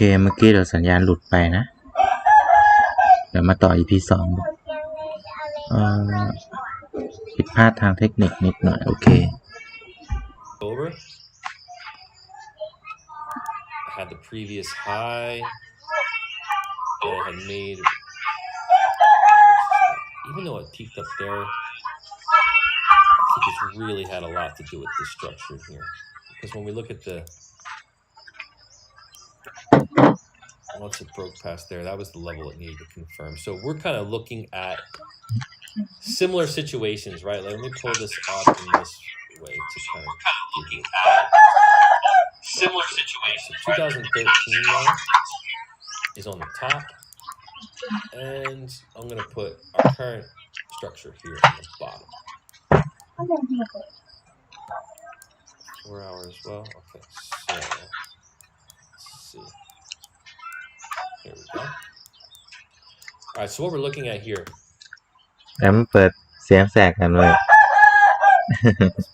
เคเมื่อกี้เดี๋ยวสัญญาณหลุดไปนะเดี๋ยวมาต่อ EP2 ผิดพลาดทางเทคนิคนิดหน่อยโอเค over had the previous high that I had made even though it peaked up there I think it's really had a lot to do with this structure here because when we look at the once it broke past there that was the level it needed to confirm so we're kind of looking at similar situations right let me pull this up in this way to kind of give you similar situation 2013 now is on the top and I'm going to put our current structure here on the bottom 4 hours as well okay so let's see here we go all right so what we're looking at here แล้วมันเปิดเสียงแสกกันเลย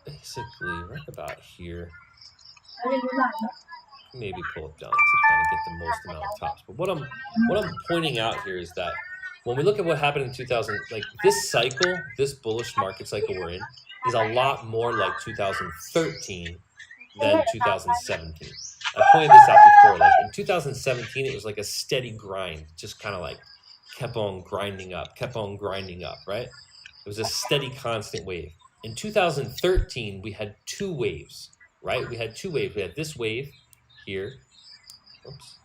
basically right about here maybe pull it down to kind of get the most amount of tops but what I'm pointing out here is that when we look at what happened in 2000 like this cycle this bullish market cycle we're in is a lot more like 2013 than 2017 I pointed this out before like in 2017 it was like a steady grind just kind of like kept on grinding up right it was a steady constant wave in 2013 we had two waves right we had two waves we had this wave here oops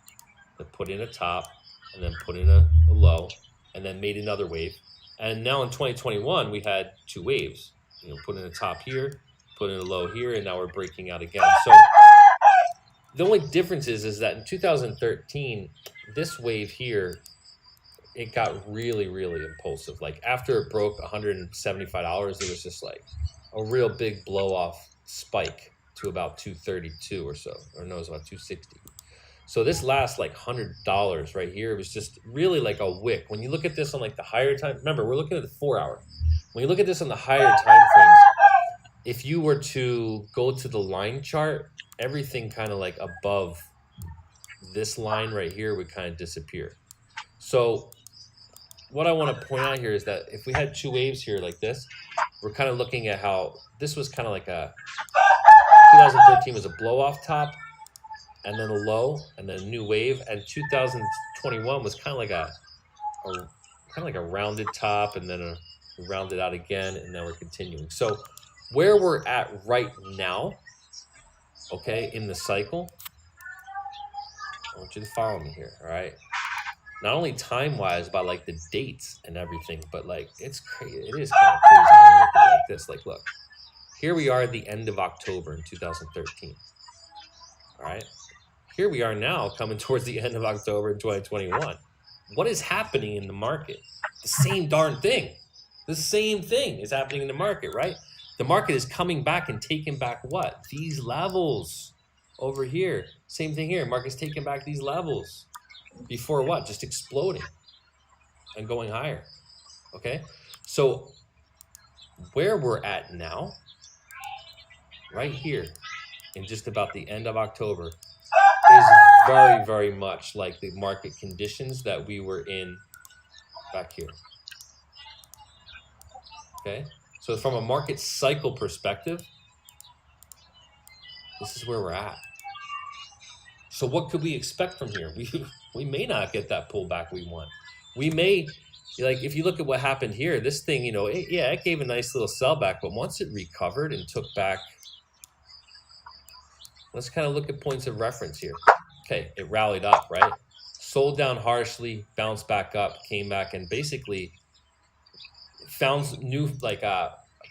that put in a top and then put in a low and then made another wave and now in 2021 we had two waves you know put in a top here put in a low here and now we're breaking out again so the only difference is that in 2013 this wave here it got really impulsive like after it broke $175 it was just like a real big blow off spike to about 232 or so or no it was about 260 so this last like $100 right here was just really like a wick when you look at this on like the higher time remember we're looking at the 4 hour when you look at this on the higher time frames if you were to go to the line chart everything kind of like above this line right here would kind of disappear so what I want to point out here is that if we had two waves here like this we're kind of looking at how this was kind of like a 2013 was a blow off top and then a low and then a new wave and 2021 was kind of like a rounded top and then a rounded out again and now we're continuing so where we're at right now okay in the cycle I want you to follow me here all right not only time wise by like the dates and everything but like it's crazy it is kind of crazy when you look at it like this like look here we are at the end of October in 2013 all right here we are now coming towards the end of October in 2021 what is happening in the market the same darn thing the same thing is happening in the market right the market is coming back and taking back what these levels over here same thing here market's taking back these levels before what just exploding and going higher okay so where we're at now right here in just about the end of October is very much like the market conditions that we were in back here okay so from a market cycle perspective this is where we're at so what could we expect from here we may not get that pullback we want we may like if you look at what happened here this thing you know it gave a nice little sell back but once it recovered and took back let's kind of look at points of reference here okay it rallied up right sold down harshly bounced back up came back and basically found new like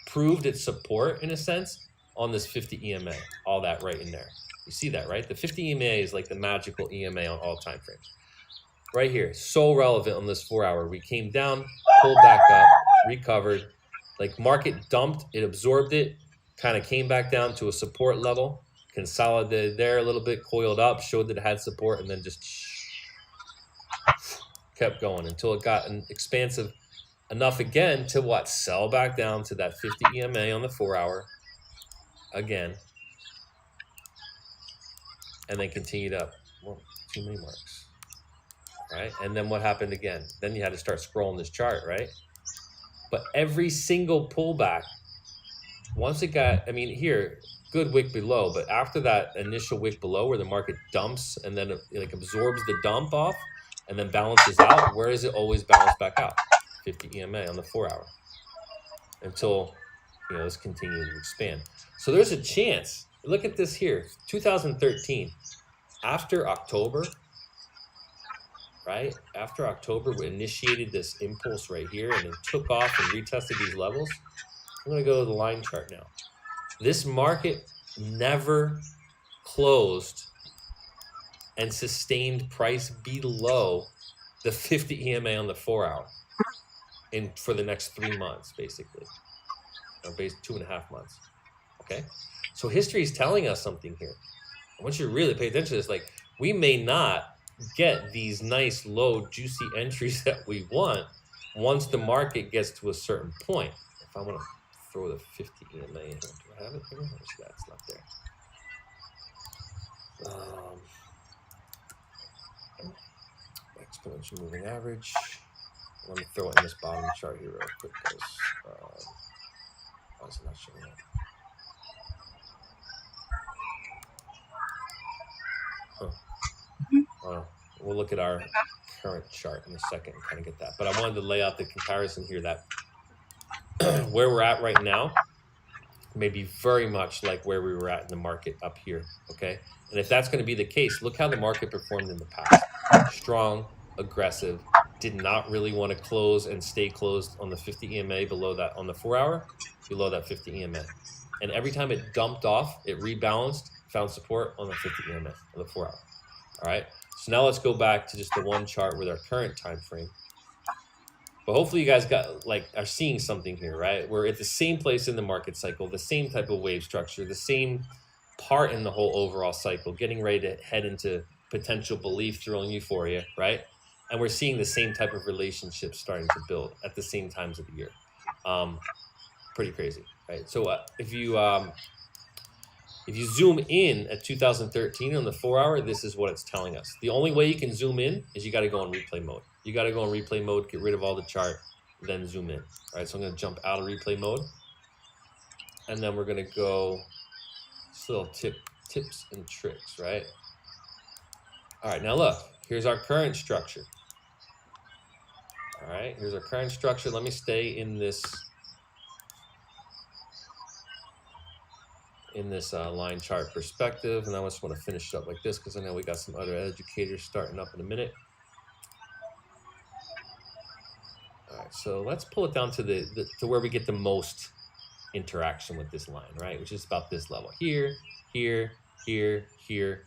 proved its support in a sense on this 50 EMA all that right in there you see that right the 50 EMA is like the magical EMA on all time frames right here so relevant on this 4 hour we came down pulled back up recovered like market dumped it absorbed it kind of came back down to a support level consolidated there a little bit coiled up showed that it had support and then just kept going until it got an expansive enough again to what sell back down to that 50 EMA on the 4 hour again and then continued up. One, too many marks, right? And then what happened again? Then you had to start scrolling this chart, right? But every single pullback, once it got, I mean, here, good wick below, but after that initial wick below where the market dumps and then it like absorbs the dump off and then balances out, where does it always balance back out? 50 EMA on the 4 hour until, you know, this continues to expand. So there's a chance. Look at this here, 2013, after October, right? After October, we initiated this impulse right here and then took off and retested these levels. I'm going to go to the line chart now. This market never closed and sustained price below the 50 EMA on the 4 hour for the next 3 months, basically, or 2.5 months. Okay, so history is telling us something here. I want you to really pay attention to this. Like, we may not get these nice low juicy entries that we want once the market gets to a certain point. If I want to throw the 50 EMA in here, do I have it here? Where's that? It's not there. Exponential moving average. Let me throw it in this bottom chart here real quick, guys. Why is it not showing up? We'll look at our current chart in a second and kind of get that. But I wanted to lay out the comparison here that where we're at right now may be very much like where we were at in the market up here, okay? And if that's going to be the case, look how the market performed in the past. Strong, aggressive, did not really want to close and stay closed on the 50 EMA below that, on the 4 hour, below that 50 EMA. And every time it dumped off, it rebalanced, found support on the 50 EMA, on the 4 hour, all right? So now let's go back to just the one chart with our current time frame. But hopefully you guys are seeing something here, right? We're at the same place in the market cycle, the same type of wave structure, the same part in the whole overall cycle, getting ready to head into potential belief, thrilling euphoria, right? And we're seeing the same type of relationships starting to build at the same times of the year. Pretty crazy, right? So if you zoom in at 2013 on the 4 hour, this is what it's telling us. The only way you can zoom in is you got to go in replay mode. You got to go in replay mode, get rid of all the chart, then zoom in. All right, so I'm going to jump out of replay mode. And then we're going to go little tips and tricks, right? All right, now look, here's our current structure. All right, here's our current structure. Let me stay in this line chart perspective, and I just want to finish it up like this because I know we got some other educators starting up in a minute. All right, so let's pull it down to to where we get the most interaction with this line, right? Which is about this level here, here, here, here,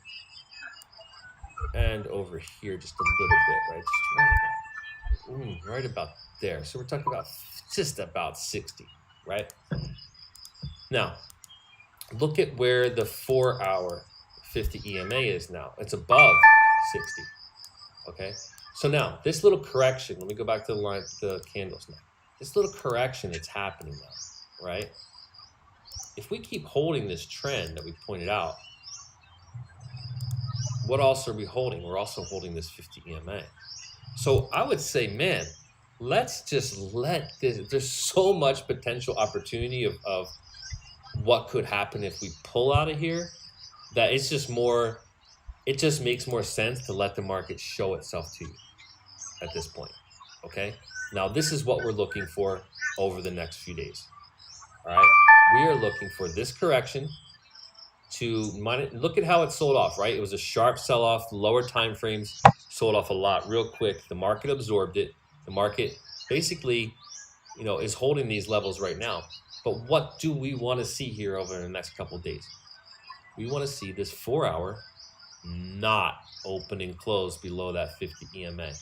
and over here just a little bit, right? Just right about there. So we're talking about just about 60, right? Now, look at where the 4 hour 50 EMA is now. It's above 60, okay? So now, this little correction, let me go back to the candles now. This little correction that's happening now, right? If we keep holding this trend that we pointed out, what else are we holding? We're also holding this 50 EMA. So I would say, man, let's just let this, there's so much potential opportunity of what could happen if we pull out of here that it's just more, it just makes more sense to let the market show itself to you at this point, okay? Now, this is what we're looking for over the next few days, all right? We are looking for this correction to look at how it sold off, right? It was a sharp sell-off, lower time frames, sold off a lot real quick. The market absorbed it. The market basically, you know, is holding these levels right now. But what do we want to see here over the next couple of days? We want to see this 4 hour not open and close below that 50 EMA.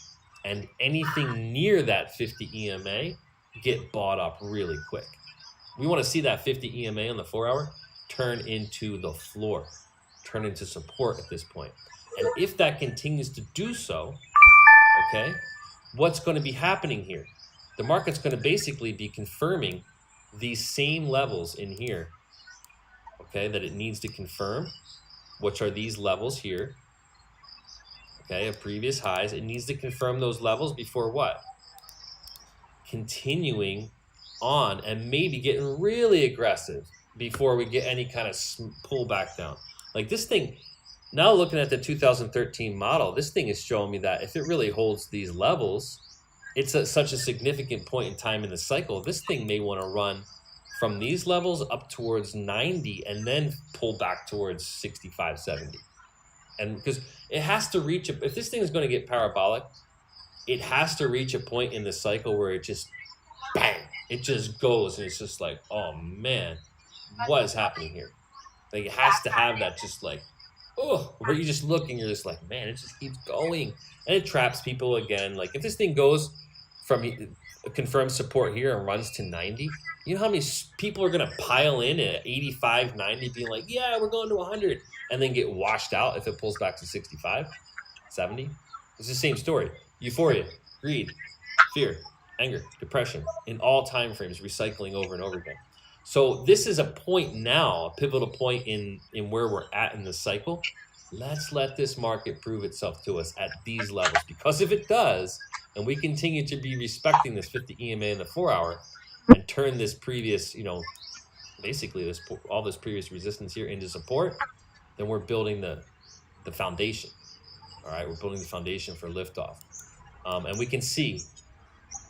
And anything near that 50 EMA get bought up really quick. We want to see that 50 EMA on the 4 hour turn into the floor, turn into support at this point. And if that continues to do so, okay, what's going to be happening here? The market's going to basically be confirming these same levels in here, okay, that it needs to confirm, which are these levels here, okay, of previous highs. It needs to confirm those levels before what? Continuing on and maybe getting really aggressive before we get any kind of pullback down. Like this thing, now looking at the 2013 model, this thing is showing me that if it really holds these levels, it's such a significant point in time in the cycle. This thing may want to run from these levels up towards 90 and then pull back towards 65, 70. And because it has to reach, if this thing is going to get parabolic, it has to reach a point in the cycle where it just, bang, it just goes. And it's just like, oh man, what is happening here? Like it has to have that just like, oh, where you just look and you're just like, man, it just keeps going. And it traps people again. Like if this thing goes from confirmed support here and runs to 90, you know how many people are going to pile in at 85, 90 being like, yeah, we're going to 100 and then get washed out if it pulls back to 65, 70? It's the same story. Euphoria, greed, fear, anger, depression in all time frames, recycling over and over again. So this is a point now, a pivotal point in where we're at in the cycle. Let's let this market prove itself to us at these levels, because if it does, and we continue to be respecting this 50 EMA in the 4-hour and turn this previous, you know, basically all this previous resistance here into support, then we're building the foundation. All right, we're building the foundation for liftoff. And we can see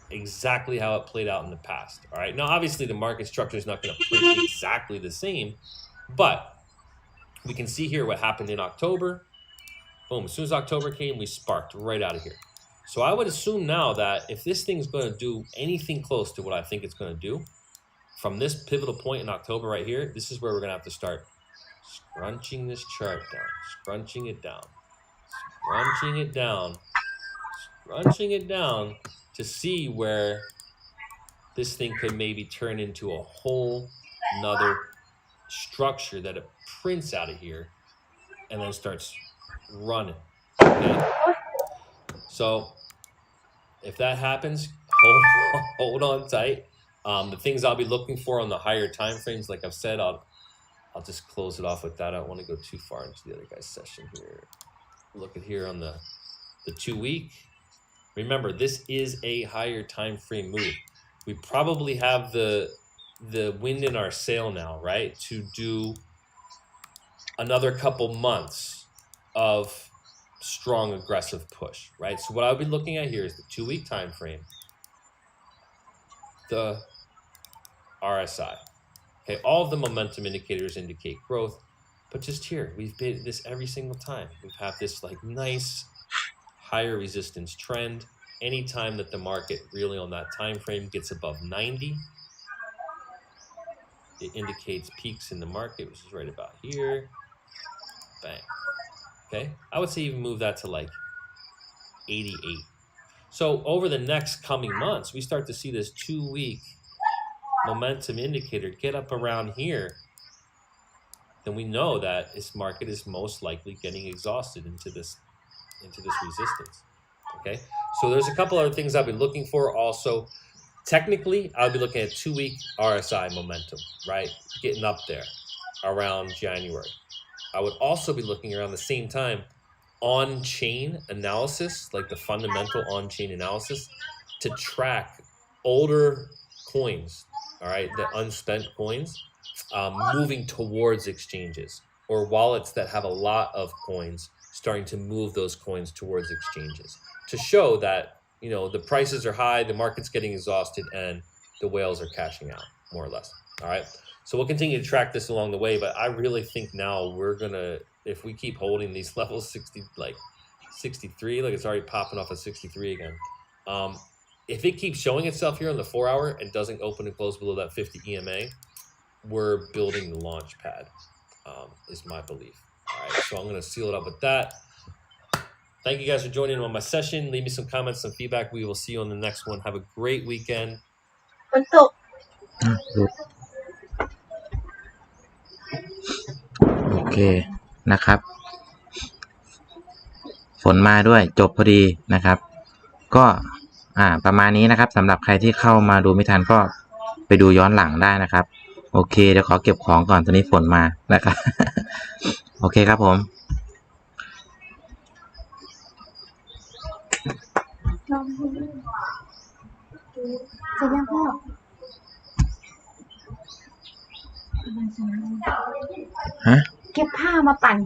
exactly how it played out in the past. All right, now obviously the market structure is not going to print exactly the same, but we can see here what happened in October. Boom, as soon as October came, we sparked right out of here. So I would assume now that if this thing is going to do anything close to what I think it's going to do, from this pivotal point in October right here, this is where we're going to have to start scrunching this chart down, scrunching it down, scrunching it down, scrunching it down to see where this thing could maybe turn into a whole nother structure that it prints out of here and then starts running. Okay? So if that happens, hold on tight. The things I'll be looking for on the higher time frames, like I've said, I'll just close it off with that. I don't want to go too far into the other guy's session here. Look at here on the 2-week. Remember, this is a higher time frame move. We probably have the wind in our sail now, right? To do another couple months of strong aggressive push, right? So what I'll be looking at here is the 2-week time frame, the RSI. Okay, all of the momentum indicators indicate growth, but just here, we've been this every single time. We've had this like nice higher resistance trend. Anytime that the market really on that time frame gets above 90, it indicates peaks in the market, which is right about here. Bang. Okay, I would say even move that to like 88. So over the next coming months, we start to see this 2-week momentum indicator get up around here, then we know that this market is most likely getting exhausted into this resistance. Okay, so there's a couple other things I'll be looking for also. Technically, I'll be looking at 2-week RSI momentum, right? Getting up there around January. I would also be looking around the same time on-chain analysis, like the fundamental on-chain analysis, to track older coins, all right, the unspent coins, moving towards exchanges, or wallets that have a lot of coins starting to move those coins towards exchanges, to show that, you know, the prices are high, the market's getting exhausted, and the whales are cashing out, more or less. All right. So we'll continue to track this along the way, but I really think now we're gonna, if we keep holding these levels 60, like 63, like it's already popping off at 63 again. If it keeps showing itself here on the 4-hour and doesn't open and close below that 50 EMA, we're building the launch pad, is my belief. All right, so I'm gonna seal it up with that. Thank you guys for joining in on my session. Leave me some comments, some feedback. We will see you on the next one. Have a great weekend. โอเคนะครับ ฝนมาด้วยจบพอดีนะครับ ก็ประมาณนี้นะครับสำหรับใครที่เข้ามาดูไม่ทันก็ไปดูย้อนหลังได้นะครับโอเคเดี๋ยวขอเก็บของก่อนตอนนี้ฝนมานะครับ โอเคครับผม ลองดูเสร็จยังพ่อ ฮะ เก็บผ้ามาปั่น